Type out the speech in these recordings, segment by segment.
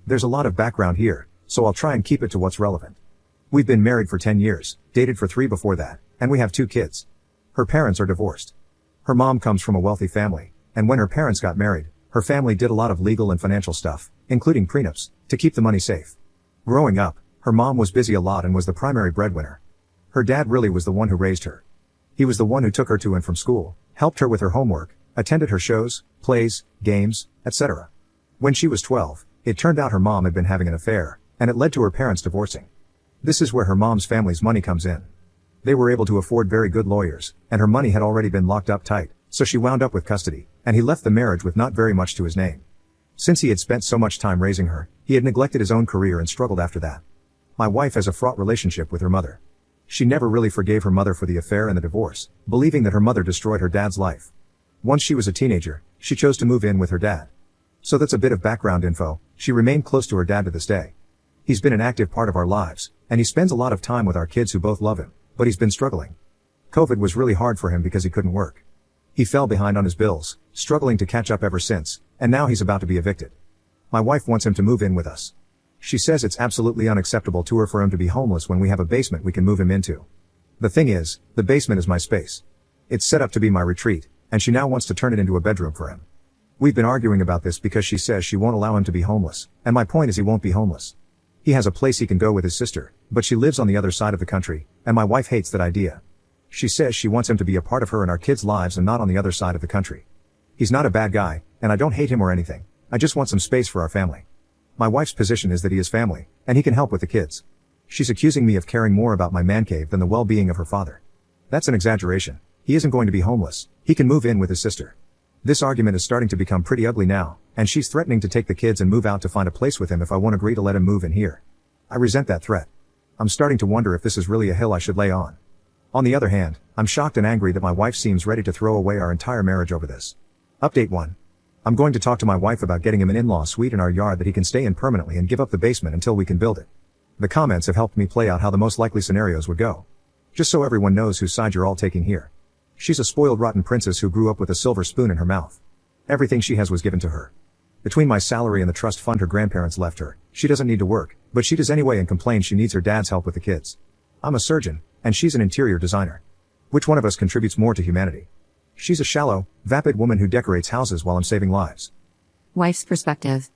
There's a lot of background here, so I'll try and keep it to what's relevant. We've been married for 10 years, dated for 3 before that, and we have 2 kids. Her parents are divorced. Her mom comes from a wealthy family, and when her parents got married, her family did a lot of legal and financial stuff, including prenups, to keep the money safe. Growing up, her mom was busy a lot and was the primary breadwinner. Her dad really was the one who raised her. He was the one who took her to and from school, helped her with her homework, attended her shows, plays, games, etc. When she was 12, it turned out her mom had been having an affair, and it led to her parents divorcing. This is where her mom's family's money comes in. They were able to afford very good lawyers, and her money had already been locked up tight, so she wound up with custody, and he left the marriage with not very much to his name. Since he had spent so much time raising her, he had neglected his own career and struggled after that. My wife has a fraught relationship with her mother. She never really forgave her mother for the affair and the divorce, believing that her mother destroyed her dad's life. Once she was a teenager, she chose to move in with her dad. So that's a bit of background info. She remained close to her dad to this day. He's been an active part of our lives, and he spends a lot of time with our kids who both love him, but he's been struggling. COVID was really hard for him because he couldn't work. He fell behind on his bills, struggling to catch up ever since, and now he's about to be evicted. My wife wants him to move in with us. She says it's absolutely unacceptable to her for him to be homeless when we have a basement we can move him into. The thing is, the basement is my space. It's set up to be my retreat, and she now wants to turn it into a bedroom for him. We've been arguing about this because she says she won't allow him to be homeless, and my point is he won't be homeless. He has a place he can go with his sister, but she lives on the other side of the country, and my wife hates that idea. She says she wants him to be a part of her and our kids' lives and not on the other side of the country. He's not a bad guy, and I don't hate him or anything. I just want some space for our family. My wife's position is that he is family, and he can help with the kids. She's accusing me of caring more about my man cave than the well-being of her father. That's an exaggeration. He isn't going to be homeless. He can move in with his sister. This argument is starting to become pretty ugly now, and she's threatening to take the kids and move out to find a place with him if I won't agree to let him move in here. I resent that threat. I'm starting to wonder if this is really a hill I should lay on. On the other hand, I'm shocked and angry that my wife seems ready to throw away our entire marriage over this. Update 1. I'm going to talk to my wife about getting him an in-law suite in our yard that he can stay in permanently and give up the basement until we can build it. The comments have helped me play out how the most likely scenarios would go. Just so everyone knows whose side you're all taking here. She's a spoiled rotten princess who grew up with a silver spoon in her mouth. Everything she has was given to her. Between my salary and the trust fund her grandparents left her, she doesn't need to work, but she does anyway and complains she needs her dad's help with the kids. I'm a surgeon, and she's an interior designer. Which one of us contributes more to humanity? She's a shallow, vapid woman who decorates houses while I'm saving lives. Wife's perspective.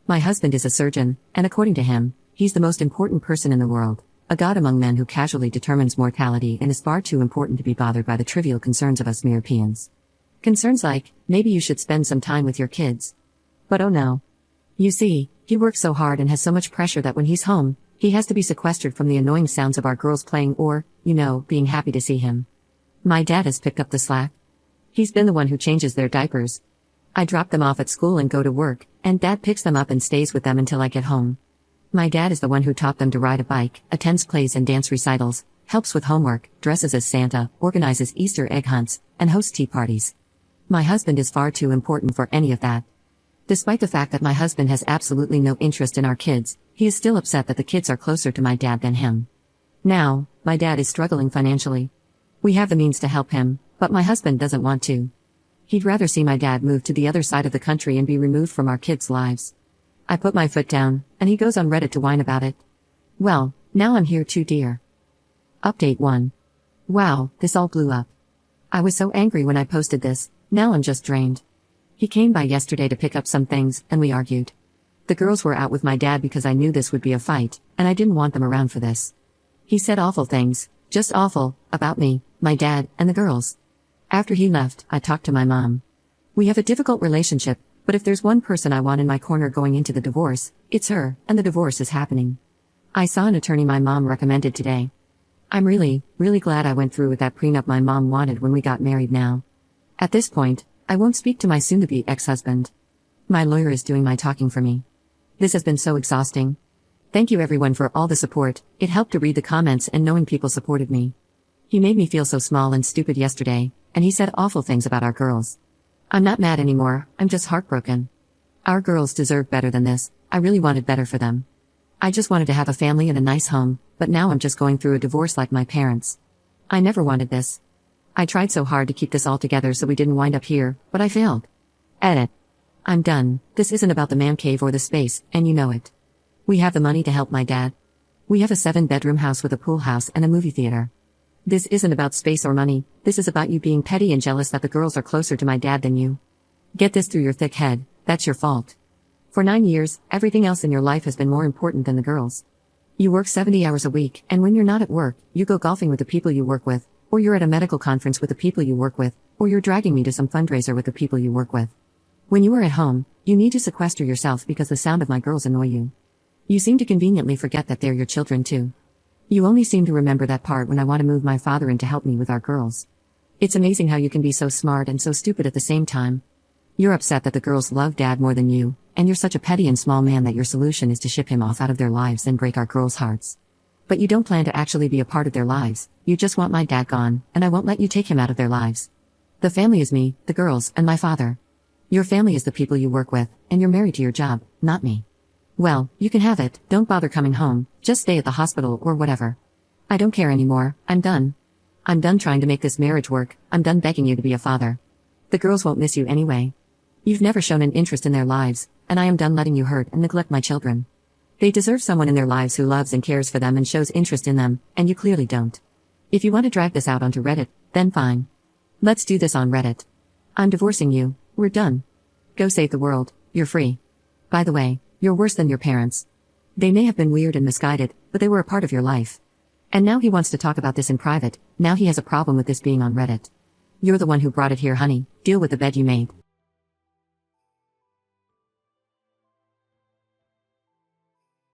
My husband is a surgeon, and according to him, he's the most important person in the world, a god among men who casually determines mortality and is far too important to be bothered by the trivial concerns of us mere peons. Concerns like, maybe you should spend some time with your kids. But oh no. You see, he works so hard and has so much pressure that when he's home, he has to be sequestered from the annoying sounds of our girls playing or, being happy to see him. My dad has picked up the slack. He's been the one who changes their diapers. I drop them off at school and go to work, and Dad picks them up and stays with them until I get home. My dad is the one who taught them to ride a bike, attends plays and dance recitals, helps with homework, dresses as Santa, organizes Easter egg hunts, and hosts tea parties. My husband is far too important for any of that. Despite the fact that my husband has absolutely no interest in our kids, he is still upset that the kids are closer to my dad than him. Now, my dad is struggling financially. We have the means to help him, but my husband doesn't want to. He'd rather see my dad move to the other side of the country and be removed from our kids' lives. I put my foot down, and he goes on Reddit to whine about it. Well, now I'm here too, dear. Update 1. Wow, this all blew up. I was so angry when I posted this, now I'm just drained. He came by yesterday to pick up some things, and we argued. The girls were out with my dad because I knew this would be a fight, and I didn't want them around for this. He said awful things, just awful, about me, my dad, and the girls. After he left, I talked to my mom. We have a difficult relationship, but if there's one person I want in my corner going into the divorce, it's her, and the divorce is happening. I saw an attorney my mom recommended today. I'm really, really glad I went through with that prenup my mom wanted when we got married now. At this point, I won't speak to my soon-to-be ex-husband. My lawyer is doing my talking for me. This has been so exhausting. Thank you everyone for all the support. It helped to read the comments and knowing people supported me. He made me feel so small and stupid yesterday, and he said awful things about our girls. I'm not mad anymore, I'm just heartbroken. Our girls deserve better than this. I really wanted better for them. I just wanted to have a family and a nice home, but now I'm just going through a divorce like my parents. I never wanted this. I tried so hard to keep this all together so we didn't wind up here, but I failed. Edit. I'm done. This isn't about the man cave or the space, and you know it. We have the money to help my dad. We have a 7-bedroom house with a pool house and a movie theater. This isn't about space or money, this is about you being petty and jealous that the girls are closer to my dad than you. Get this through your thick head, that's your fault. For 9 years, everything else in your life has been more important than the girls. You work 70 hours a week, and when you're not at work, you go golfing with the people you work with, or you're at a medical conference with the people you work with, or you're dragging me to some fundraiser with the people you work with. When you are at home, you need to sequester yourself because the sound of my girls annoy you. You seem to conveniently forget that they're your children too. You only seem to remember that part when I want to move my father in to help me with our girls. It's amazing how you can be so smart and so stupid at the same time. You're upset that the girls love dad more than you, and you're such a petty and small man that your solution is to ship him off out of their lives and break our girls' hearts. But you don't plan to actually be a part of their lives, you just want my dad gone, and I won't let you take him out of their lives. The family is me, the girls, and my father. Your family is the people you work with, and you're married to your job, not me. Well, you can have it, don't bother coming home, just stay at the hospital or whatever. I don't care anymore, I'm done. I'm done trying to make this marriage work, I'm done begging you to be a father. The girls won't miss you anyway. You've never shown an interest in their lives, and I am done letting you hurt and neglect my children. They deserve someone in their lives who loves and cares for them and shows interest in them, and you clearly don't. If you want to drag this out onto Reddit, then fine. Let's do this on Reddit. I'm divorcing you, we're done. Go save the world, you're free. By the way, you're worse than your parents. They may have been weird and misguided, but they were a part of your life. And now he wants to talk about this in private, now he has a problem with this being on Reddit. You're the one who brought it here, honey, deal with the bed you made.